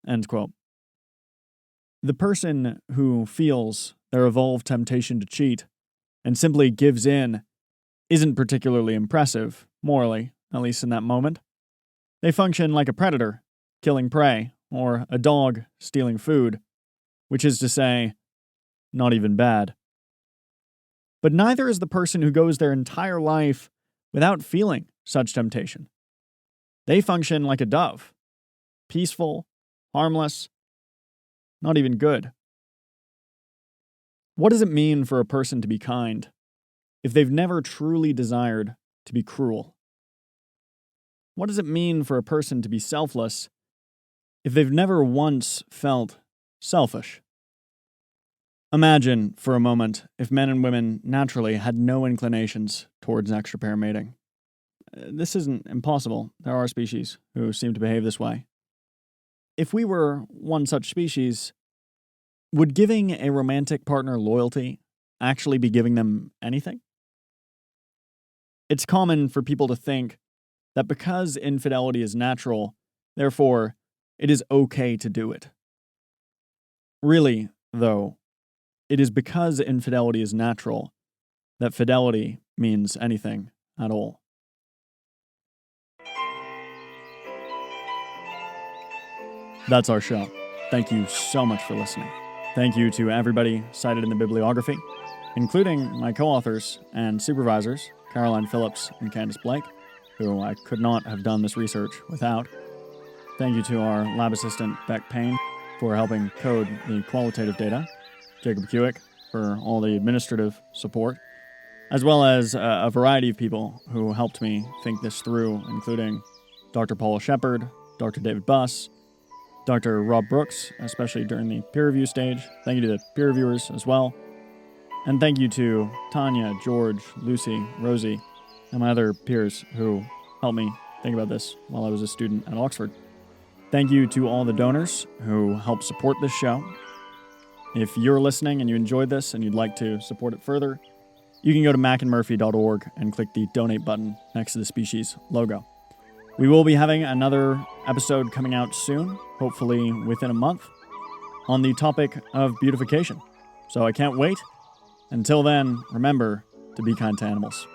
End quote. The person who feels their evolved temptation to cheat and simply gives in isn't particularly impressive, morally, at least in that moment. They function like a predator, killing prey, or a dog stealing food, which is to say, not even bad. But neither is the person who goes their entire life without feeling such temptation. They function like a dove, peaceful, harmless, not even good. What does it mean for a person to be kind if they've never truly desired to be cruel? What does it mean for a person to be selfless if they've never once felt selfish? Imagine, for a moment, if men and women naturally had no inclinations towards extra-pair mating. This isn't impossible. There are species who seem to behave this way. If we were one such species, would giving a romantic partner loyalty actually be giving them anything? It's common for people to think that because infidelity is natural, therefore, it is okay to do it. Really, though, it is because infidelity is natural that fidelity means anything at all. That's our show. Thank you so much for listening. Thank you to everybody cited in the bibliography, including my co-authors and supervisors, Caroline Phillips and Candace Blake, who I could not have done this research without. Thank you to our lab assistant, Beck Payne, for helping code the qualitative data, Jacob Kewick for all the administrative support, as well as a variety of people who helped me think this through, including Dr. Paula Shepard, Dr. David Buss, Dr. Rob Brooks, especially during the peer review stage. Thank you to the peer reviewers as well. And thank you to Tanya, George, Lucy, Rosie, and my other peers who helped me think about this while I was a student at Oxford. Thank you to all the donors who help support this show. If you're listening and you enjoyed this and you'd like to support it further, you can go to macandmurphy.org and click the donate button next to the species logo. We will be having another episode coming out soon, hopefully within a month, on the topic of beautification. So I can't wait. Until then, remember to be kind to animals.